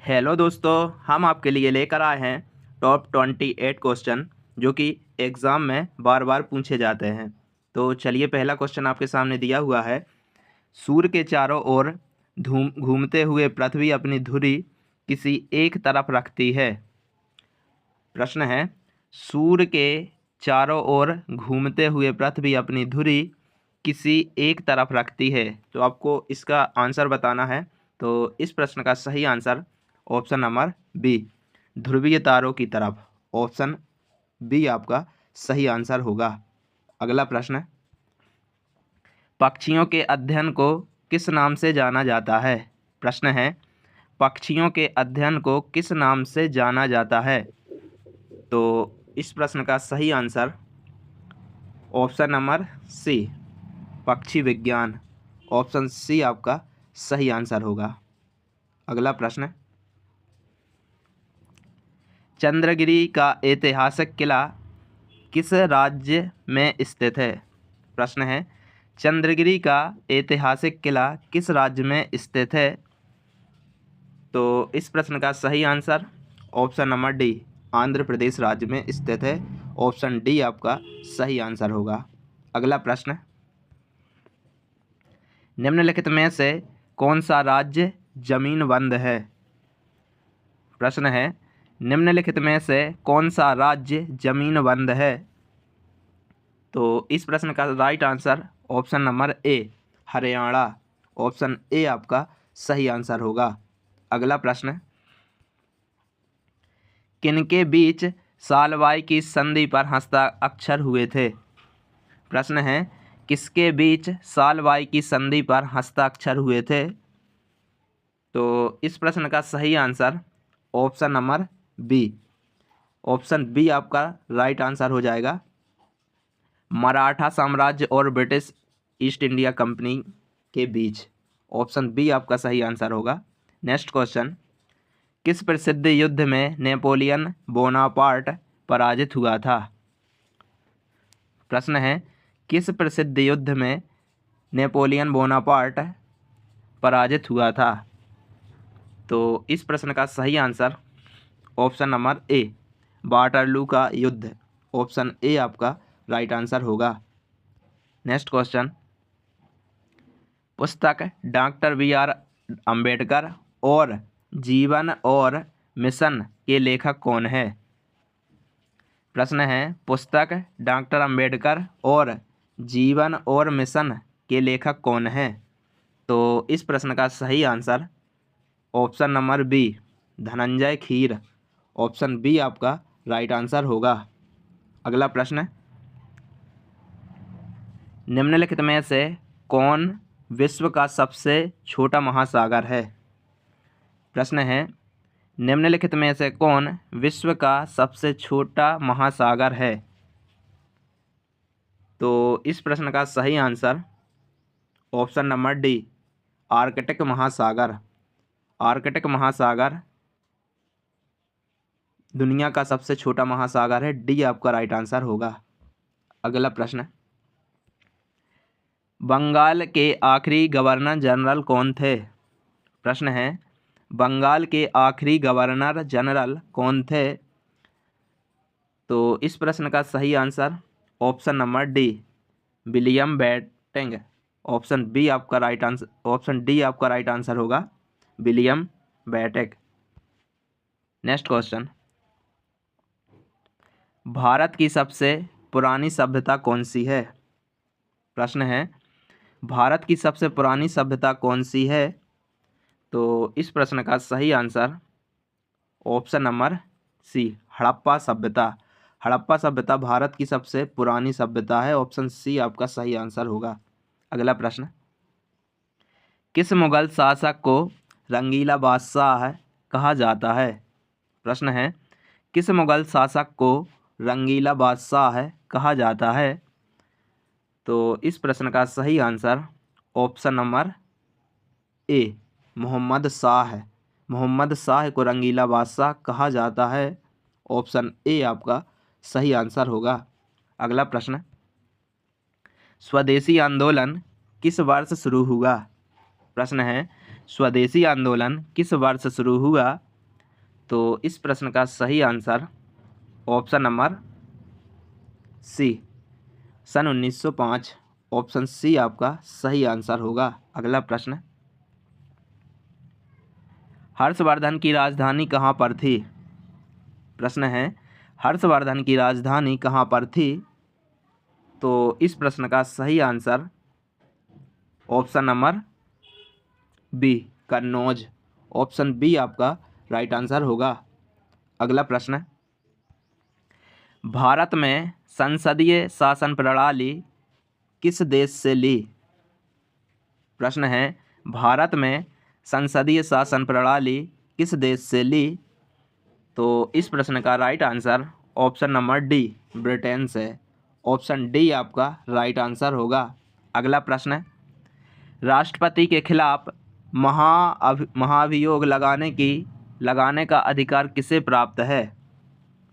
Hello दोस्तों, हम आपके लिए लेकर आए हैं टॉप 28 क्वेश्चन जो कि एग्ज़ाम में बार बार पूछे जाते हैं। तो चलिए, पहला क्वेश्चन आपके सामने दिया हुआ है। सूर्य के चारों ओर घूमते हुए पृथ्वी अपनी धुरी किसी एक तरफ रखती है। प्रश्न है, सूर्य के चारों ओर घूमते हुए पृथ्वी अपनी धुरी किसी एक तरफ रखती है। तो आपको इसका आंसर बताना है। तो इस प्रश्न का सही आंसर ऑप्शन नंबर बी, ध्रुवीय तारों की तरफ। ऑप्शन बी आपका सही आंसर होगा। अगला प्रश्न, पक्षियों के अध्ययन को किस नाम से जाना जाता है। प्रश्न है, पक्षियों के अध्ययन को किस नाम से जाना जाता है। तो इस प्रश्न का सही आंसर ऑप्शन नंबर सी, पक्षी विज्ञान। ऑप्शन सी आपका सही आंसर होगा। अगला प्रश्न, चंद्रगिरी का ऐतिहासिक किला किस राज्य में स्थित है। प्रश्न है, चंद्रगिरी का ऐतिहासिक किला किस राज्य में स्थित है। तो इस प्रश्न का सही answer option number D, Andhra Pradesh राज्य में स्थित है। ऑप्शन डी आपका सही आंसर होगा। अगला प्रश्न, निम्नलिखित में से कौन सा राज्य जमीन बंद है। प्रश्न है, निम्नलिखित में से कौन सा राज्य जमीन बंद है। तो इस प्रश्न का right answer option number A, Haryana. Option A आपका सही आंसर होगा। अगला प्रश्न, किनके बीच सालवाई की संधि पर हस्ताक्षर हुए थे। प्रश्न है, किसके बीच सालवाई की संधि पर हस्ताक्षर हुए थे। तो इस प्रश्न का सही answer option number B, option B आपका राइट आंसर हो जाएगा। मराठा साम्राज्य और ब्रिटिश ईस्ट इंडिया कंपनी के बीच। ऑप्शन बी आपका सही आंसर होगा। नेक्स्ट क्वेश्चन, किस प्रसिद्ध युद्ध में नेपोलियन बोनापार्ट पराजित हुआ था। प्रश्न है, किस प्रसिद्ध युद्ध में नेपोलियन बोनापार्ट पराजित हुआ था। तो इस प्रश्न का सही आंसर ऑप्शन नंबर ए, वाटरलू का युद्ध। ऑप्शन ए आपका राइट आंसर होगा। नेक्स्ट क्वेश्चन, पुस्तक डॉक्टर बी.आर. अंबेडकर और जीवन और मिशन के लेखक कौन है। प्रश्न है, पुस्तक डॉक्टर अंबेडकर और जीवन और मिशन के लेखक कौन है। तो इस प्रश्न का सही answer option number B, Dhananjay Keer. Option B आपका राइट आंसर होगा। अगला प्रश्न, निम्नलिखित में से कौन विश्व का सबसे छोटा महासागर है। प्रश्न है, निम्नलिखित में से कौन विश्व का सबसे छोटा महासागर है। तो इस प्रश्न का सही answer option number D, Arctic महासागर। आर्कटिक महासागर दुनिया का सबसे छोटा महासागर है। डी आपका राइट आंसर होगा। अगला प्रश्न, बंगाल के आखिरी गवर्नर जनरल कौन थे। प्रश्न है, बंगाल के आखिरी गवर्नर जनरल कौन थे। तो इस प्रश्न का सही answer option number D, William Bentinck. Option B आपका राइट आंसर, ऑप्शन डी आपका राइट आंसर होगा, William Bentinck. Next question, Bharat की सबसे पुरानी सभ्यता कौन सी है। प्रश्न है, भारत की सबसे पुरानी सभ्यता कौन सी है। तो इस प्रश्न का सही answer option number C, Harappa सभ्यता। हड़प्पा सभ्यता भारत की सबसे पुरानी सभ्यता है। ऑप्शन सी आपका सही आंसर होगा। अगला प्रश्न, किस मुगल शासक को रंगीला बादशाह कहा जाता है। प्रश्न है, किस मुगल शासक को रंगीला बादशाह कहा जाता है। तो इस प्रश्न का सही answer option number A, Mohammad Shah. Mohammad Shah को रंगीला बादशाह कहा जाता है। ऑप्शन ए आपका सही आंसर होगा। अगला प्रश्न, स्वदेशी आंदोलन किस वर्ष शुरू हुआ। प्रश्न है, स्वदेशी आंदोलन किस वर्ष शुरू हुआ। तो इस प्रश्न का सही आंसर ऑप्शन नंबर सी, सन 1905। ऑप्शन सी आपका सही आंसर होगा। अगला प्रश्न, हर्षवर्धन की राजधानी कहाँ पर थी? प्रश्न है, हर्षवर्धन की राजधानी कहाँ पर थी? तो इस प्रश्न का सही answer option number B, Kannauj. Option B आपका राइट आंसर होगा। अगला प्रश्न, भारत में संसदीय शासन प्रणाली किस देश से ली? प्रश्न है, भारत में संसदीय शासन प्रणाली किस देश से ली? तो इस प्रश्न का right answer option number D, Britain से। ऑप्शन डी आपका राइट आंसर होगा। अगला प्रश्न, राष्ट्रपति के खिलाफ महाभियोग लगाने का अधिकार किसे प्राप्त है?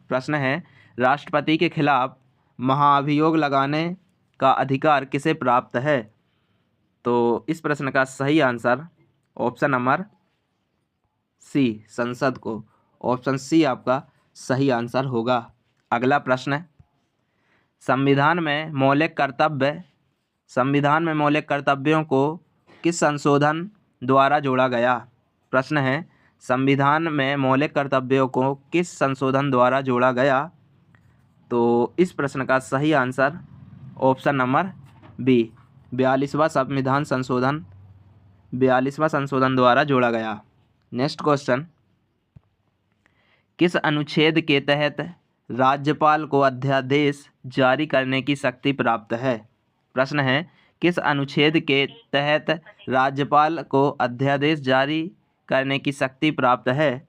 प्रश्न है, राष्ट्रपति के खिलाफ महाभियोग लगाने का अधिकार किसे प्राप्त है? तो इस प्रश्न का सही आंसर ऑप्शन नंबर सी, संसद को। ऑप्शन सी आपका सही आंसर होगा। अगला प्रश्न, संविधान में मौलिक कर्तव्यों को किस संशोधन द्वारा जोड़ा गया? प्रश्न है, संविधान में मौलिक कर्तव्यों को किस संशोधन द्वारा जोड़ा गया? तो इस प्रश्न का सही आंसर ऑप्शन नंबर बी, 42वां संशोधन द्वारा जोड़ा गया। नेक्स्ट क्वेश्चन, किस अनुच्छेद के तहत राज्यपाल को अध्यादेश जारी करने की शक्ति प्राप्त है? प्रश्न है, किस अनुच्छेद के तहत राज्यपाल को अध्यादेश जारी करने की शक्ति प्राप्त है?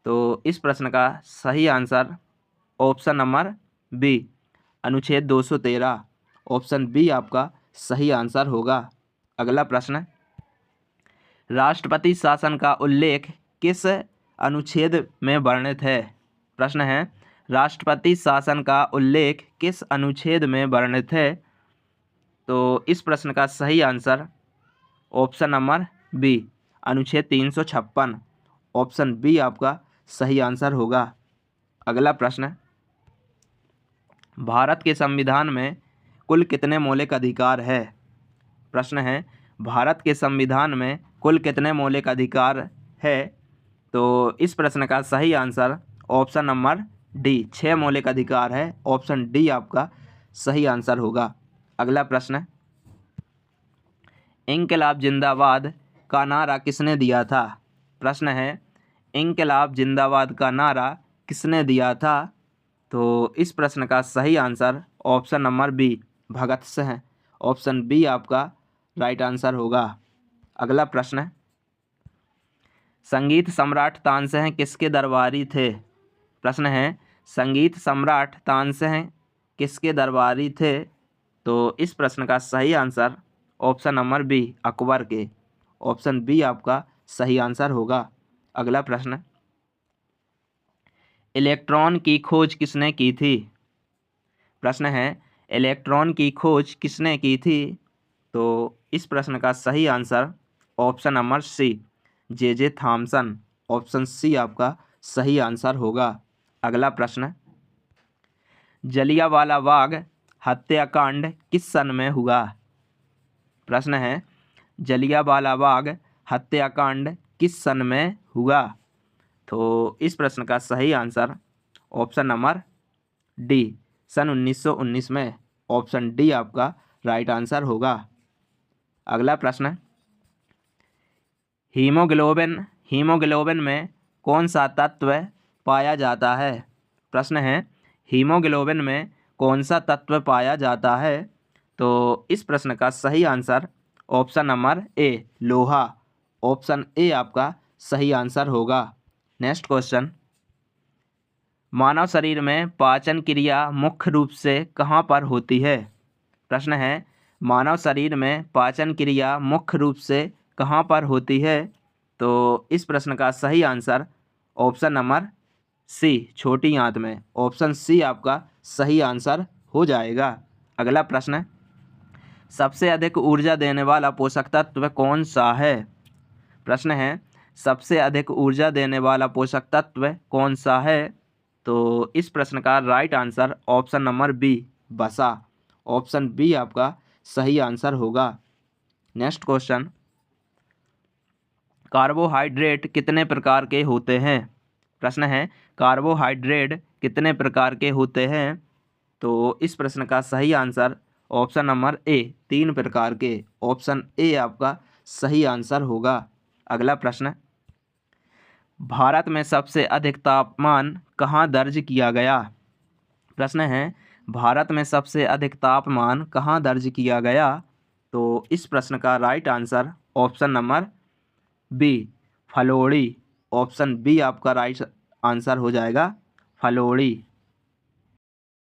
तो इस प्रश्न का सही आंसर ऑप्शन नंबर बी, अनुच्छेद 213। ऑप्शन बी आपका सही आंसर होगा। अगला प्रश्न, राष्ट्रपति शासन का उल्लेख किस अनुच्छेद में वर्णित है? प्रश्न है, राष्ट्रपति शासन का उल्लेख किस अनुच्छेद में वर्णित है? तो इस प्रश्न का सही आंसर ऑप्शन नंबर बी, अनुच्छेद 356। ऑप्शन बी आपका सही आंसर होगा। अगला प्रश्न, भारत के संविधान में कुल कितने मौलिक अधिकार है? प्रश्न है, भारत के संविधान में कुल कितने मौलिक अधिकार है? तो इस प्रश्न का सही आंसर ऑप्शन नंबर डी, 6 मौलिक अधिकार है। ऑप्शन डी आपका सही आंसर होगा। अगला प्रश्न, इंकलाब जिंदाबाद का नारा किसने दिया था? प्रश्न है, इंकलाब जिंदाबाद का नारा किसने दिया था? तो इस प्रश्न का सही answer option number B, Bhagat Singh. Option B आपका राइट आंसर होगा। अगला प्रश्न, संगीत सम्राट तानसेन किसके दरबारी थे? प्रश्न है, संगीत सम्राट तानसेन किसके दरबारी थे? तो इस प्रश्न का सही answer option number B, Akbar के। ऑप्शन बी आपका सही आंसर होगा। अगला प्रश्न, इलेक्ट्रॉन की खोज किसने की थी? प्रश्न है, इलेक्ट्रॉन की खोज किसने की थी? तो इस प्रश्न का सही answer option number C, J Thomson. Option C आपका सही आंसर होगा। अगला प्रश्न, जलियांवाला बाग हत्याकांड किस सन में हुआ? प्रश्न है, जलियांवाला बाग हत्याकांड किस सन में हुआ? तो इस प्रश्न का सही आंसर ऑप्शन नंबर डी, सन 1919 में। ऑप्शन डी आपका राइट आंसर होगा। अगला प्रश्न, हीमोग्लोबिन में कौन सा तत्व पाया जाता है? प्रश्न है, हीमोग्लोबिन में कौन सा तत्व पाया जाता है? तो इस प्रश्न का सही आंसर ऑप्शन नंबर ए, लोहा। ऑप्शन ए आपका सही आंसर होगा। नेक्स्ट क्वेश्चन, मानव शरीर में पाचन क्रिया मुख्य रूप से कहाँ पर होती है? प्रश्न है, मानव शरीर में पाचन क्रिया मुख्य रूप से कहाँ पर होती है? तो इस प्रश्न का सही आंसर ऑप्शन नंबर सी, छोटी आंत में। ऑप्शन सी आपका सही आंसर हो जाएगा। अगला प्रश्न, सबसे अधिक ऊर्जा देने वाला पोषक तत्व कौन सा है? प्रश्न है, सबसे अधिक ऊर्जा देने वाला पोषक तत्व कौन सा है? तो इस प्रश्न का right answer option number B, वसा। ऑप्शन बी आपका सही आंसर होगा। नेक्स्ट क्वेश्चन, कार्बोहाइड्रेट कितने प्रकार के होते हैं? प्रश्न है कार्बोहाइड्रेट कितने प्रकार के होते हैं? तो इस प्रश्न का सही आंसर ऑप्शन नंबर ए, 3 प्रकार के। ऑप्शन ए आपका सही आंसर होगा। अगला प्रश्न, भारत में सबसे अधिक तापमान कहाँ दर्ज किया गया? प्रश्न है भारत में सबसे अधिक तापमान कहाँ दर्ज किया गया? तो इस प्रश्न का right answer option number B, Phalodi. Option B आपका राइट आंसर हो जाएगा, फलोड़ी।